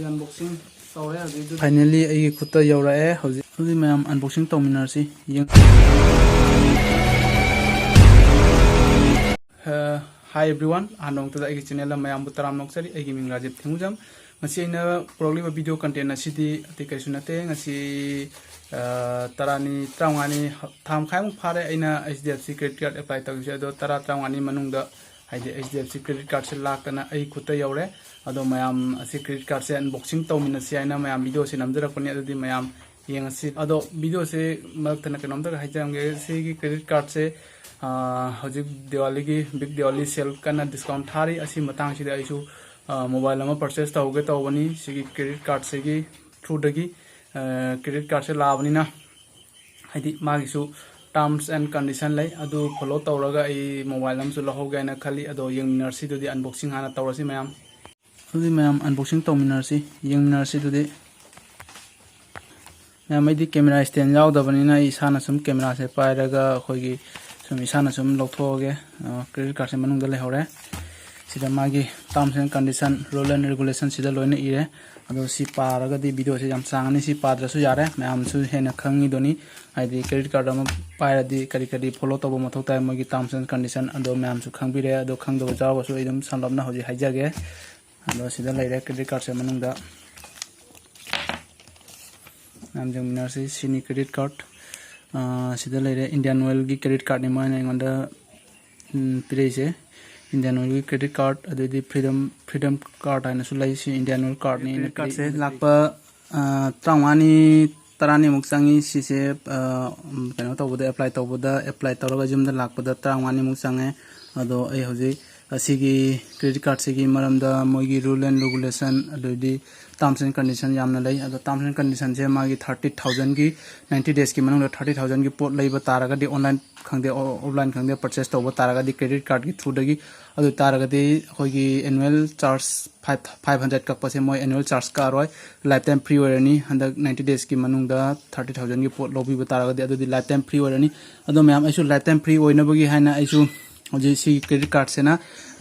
unboxing तौरे हजि finally आई खुद यौरए हजि मैम अनबॉक्सिंग तौमिनरसी हाई एवरीवन हानोंग तदा आई चैनल मैम तराम नोक्सरी आई मिंग Rajiv Thengujam ngasi aina purokliba video content asidi ati kaisu nate ngasi tarani trawani tham khaimung phare aina HDFC credit card apply tawse ado tara trawani manungda haide HDFC credit card se laktana ai khutta yaure ado mayam asi credit card se unboxing tawmina si aina mayam video se namjarakoni adudi mayam yengasi ado video se maktana kanomda haijamge se gi credit card se hojik Diwali gi big Diwali sale kana discount thari asi matang sida aisu mobile purchase तौगे तौबनी credit card से through credit card से लाबनीना हाइदि मागिसु terms and condition लै अदु follow तौरगा आई mobile अमसु लहोगैना खली अदो यंगमिनरसी दुदि अनबॉक्सिंग हाना तौरसी मैम दुदि मैम अनबॉक्सिंग तौमिनरसी यंगमिनरसी दुदि मैम आइदि कैमरा स्टैंड यावदबनीना इसाना सुम कैमरा से पाइरगा खोगी सुम इसाना सुम लौथोगे क्रेडिट कार्ड से मनुंग लेहौरे सिदा मागी terms and condition rule and regulation सिदा लोइना इरे अदो सि पारगदि वीडियो से जाम सांगनी सि पाद्रसु यारे मैम सु हेना खंगी दोनी आइदि क्रेडिट कार्ड अम पाइरदि करी करी फॉलो तब मथौ ताय मगी टर्म्स एंड कंडीशन अदो मैम सु खंबिरे अदो खंगदो जावसु एकदम संलबना होजि हाइजागे अदो सिदा लेरे क्रेडिट कार्ड से मनुंगदा मैम जों मिनरसि सिनी क्रेडिट कार्ड सिदा लेरे इंडियन ऑयल की क्रेडिट कार्ड नि माने nganda पिरेसे इंडियन ऑयल क्रेडिट कार्ड अदि फ्रीडम कार्ड है सुलाई सी इंडियन ऑयल कार्ड नि कार्ड से लाप त्रावानी तरानी मुक चंगी सिसे कनो तौबदा अप्लाई तौरगा जुमदा लापदा त्रावानी मुक चंगे अदो ए हजि असिगी क्रेडिट कार्ड से मरमदा मोगी रूल एंड रेगुलेशन अदि टर्म्स एंड कंडीशन यामना लै अदो टर्म्स एंड कंडीशन से मागी 30,000 की 90 डेज की मनों 30,000 की पोट लैबा तारगदि ऑनलाइन खंदे ऑफलाइन खंदे परचेस तौबा तारगदि क्रेडिट कार्ड की थ्रू दगी अदो तारगदि खोगी एनुअल चार्ज 500 कपसे मोय एनुअल चार्ज का रोय लाइफ टाइम फ्री ओरनी हंदक 90 डेज की मनों 30,000 की पोट लोबी तारगदि अदो लाइफ टाइम फ्री ओरनी अदो मैम आइसु लाइफ टाइम फ्री ओइनबगी हाइना आइसु हजि सी क्रेडिट कार्ड से ना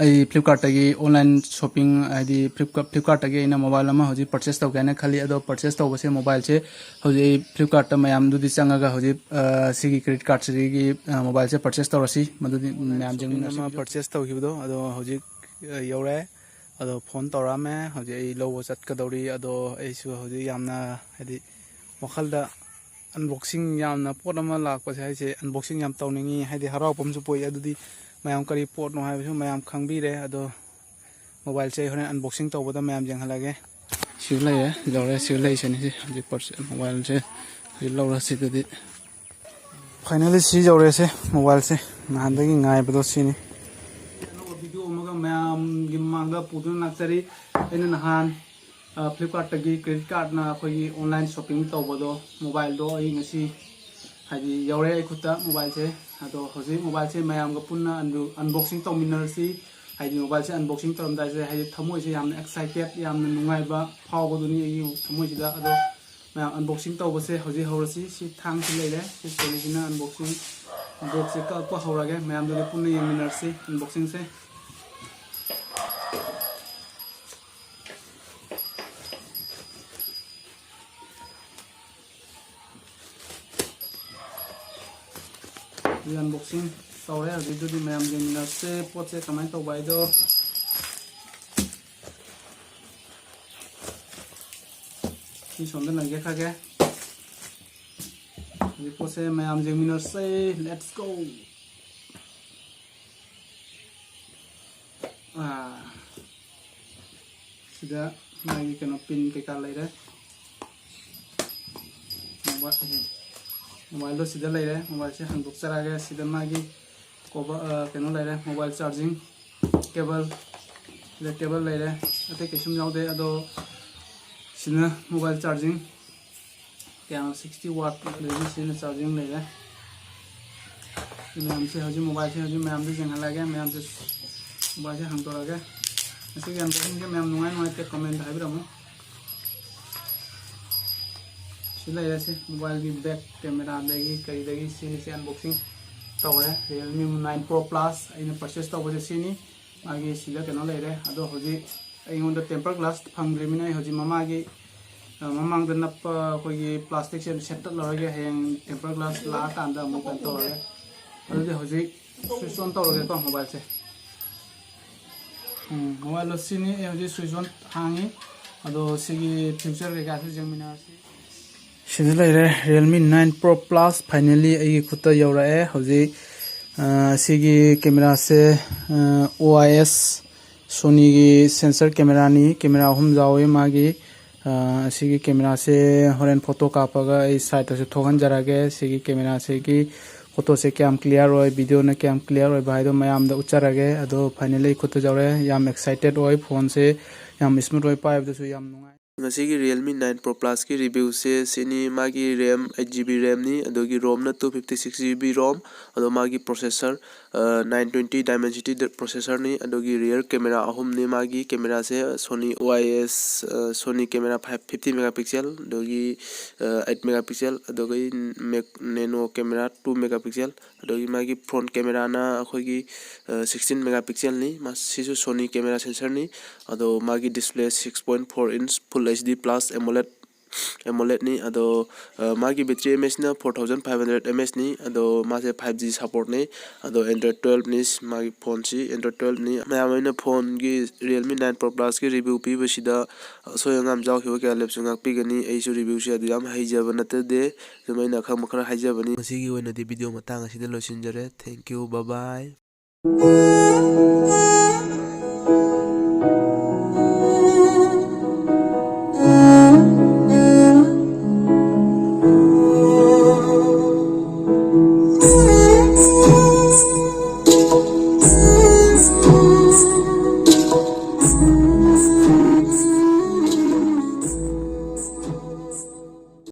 आई फ्लिपकार्ट तगी ऑनलाइन शॉपिंग आदि फ्लिपकार्ट तगी इन मोबाइल अमा हजि परचेस तौगैना खाली अदो परचेस तौबसे मोबाइल से हजि फ्लिपकार्ट मयाम दुदि चंगागा हजि सी क्रेडिट कार्ड से मोबाइल से परचेस तौरसी मदुदि मयाम जंगना परचेस तौहिबदो अदो हजि यौरे अदो फोन तौरामे हजि आई लोबो चटकदौरी अदो आइसु हजि यामना हदि वखलदा अनबॉक्सिंग यामना पोट अमा लाकपसे हाइसे अनबॉक्सिंग याम तौनिंगी हाइदि हरावपमसु पोइ अदुदि मैम करी पोट नो है मैम खंबीरे अदो मोबाइल से होने अनबॉक्सिंग तौबदा मैम जंगलागे सिउलै लौरे सिउलै सनि हजि मोबाइल से लौरा सिदि फाइनली सी जौरे से मोबाइल से नहानदगी गायबदो सिनि वीडियो अमगा मैम गी मांगा पुदुन नाचरी एन नहान फ्लिपकार्ट तगी क्रेडिट कार्ड ना खोगी ऑनलाइन शॉपिंग तौबदो मोबाइल दो आई ngasi Haji you're I खुता mobile से अदो हजि मोबाइल से मैम ग पुन्ना अनबॉक्सिंग तौमिनरसी हाजी मोबाइल से अनबॉक्सिंग तौरमदाय से हाजी थमोय से यामना एक्साइटेड यामना नुंगाइबा फावबदुनी आई थमोय सिदा अदो मैम अनबॉक्सिंग तौबसे हजि हौरसी सी थांग से लेरे सी सोलिजिना अनबॉक्सिंग बॉक्स से कल्प हौरागे मैम दो पुन्ना यंगमिनरसी अनबॉक्सिंग से अनबॉक्सिंग तौरे हजि मैम जंगमिनरसे पोचे कमाय तौबाइदो सी सोंदा लंगे खागे हजि पोचे मैम जंगमिनरसे लेट्स गो सिदा मागी कनो पिन केका लेरे मोबाइल दो सीधा लेरे मोबाइल से हंदुक चरागे सीधा मागी कोबा केनो लेरे मोबाइल चार्जिंग केबल लेरे अते केसुम यावदे अदो सिना मोबाइल चार्जिंग क्या 60 वाट लेरे सिना चार्जिंग लेरे मैम से हजि मोबाइल से हजि मैम दे जंगा लागे मैम से मोबाइल से हंदोरागे ऐसे अनबॉक्सिंग के मैम नुंगाय ते कमेंट हाइब्रमु से मोबाइल की बैक कैमरा देगी कई देगी से अनबॉक्सिंग तौरे Realme 9 Pro Plus अने परचेस तौबसे सिनी मागी सिदा कनो लेरे अदो हजि ꯑꯩꯉꯣꯟꯗ ꯇꯦꯝꯄꯔ ꯒ꯭ꯂꯥꯁ ꯐꯪꯗ꯭ꯔꯤꯕꯅꯤꯅ ꯑꯩ ꯍꯧꯖꯤꯛ ꯃꯃꯥꯒꯤ ꯃꯃꯥꯡꯗ ꯅꯞꯄ ꯑꯩꯈꯣꯏꯒꯤ ꯄ꯭ꯂꯥꯁꯇꯤꯛꯁꯦ ꯁꯦꯠꯇꯠꯂꯔꯒꯦ ꯍꯌꯦꯡ ꯇꯦꯝꯄꯔ ꯒ꯭ꯂꯥꯁ ꯂꯥꯛꯑꯀꯥꯟꯗ ꯑꯃꯨꯛ ꯀꯩꯅꯣ ꯇꯧꯔꯒꯦ ꯑꯗꯨꯗꯤ ꯍꯧꯖꯤꯛ ꯁ꯭ꯋꯤꯆ ꯑꯣꯟ ꯇꯧꯔꯒꯦꯀꯣ ꯃꯣꯕꯥꯏꯜꯁꯦ ꯃꯣꯕꯥꯏꯜ ꯁꯤꯅꯤ ꯑꯩ ꯍꯧꯖꯤꯛ ꯁ꯭ꯋꯤꯆ ꯑꯣꯟ ꯍꯥꯡꯉꯤ ꯑꯗꯣ ꯁꯤꯒꯤ ꯐ꯭ꯌꯨꯆꯔ ꯀꯩꯀꯥꯁꯨ ꯌꯦꯡꯃꯤꯟꯅꯔꯁꯤ ꯁꯤꯗ ꯂꯩꯔꯦ Realme 9 Pro Plus ꯐꯥꯏꯅꯦꯜꯂꯤ ꯑꯩꯒꯤ ꯈꯨꯠꯇ ꯌꯧꯔꯛꯑꯦ ꯍꯧꯖꯤꯛ ꯁꯤꯒꯤ ꯀꯦꯃꯦꯔꯥꯁꯦ OIS Sony sensor camera camera अहम जावे मागी सिगी कैमरा से होरेन फोटो कापगा साइड से थोहनजरगे सिगी कैमरा से की फोटो से क्या क्लियर हो वीडियो ने क्या क्लियर हो भाई दो मैम द उच्चारगे अदो फाइनली खुद जावे याम एक्साइटेड हो फोन से याम स्मूथ हो पाइबदसु याम नुंगाई ngasi Realme 9 Pro Plus की review se sini magi RAM 8GB RAM ni adogi ROM na 256GB ROM ado magi processor 920 Dimensity processor ni adogi rear camera ahum ni magi camera se Sony OIS Sony camera 50 megapixel adogi 8 megapixel adogi nano camera 2 megapixel adogi magi front camera na akhoi 16 megapixel ni sisu Sony camera sensor ni ado magi display 6.4 inch full HD plus AMOLED ni ado magi battery mAh na 4500 mAh ni ado mase 5G support ni ado Android 12 ni magi phone si Android 12 ni mayamina phone gi Realme 9 Pro Plus ki review pi basida soyangam jaw khiwa ka lepsu ngak pi gani ai su review si adu yam haijaba nate de jumaina kham khara haijabani masigi oina di video matang asida losinjare thank you bye bye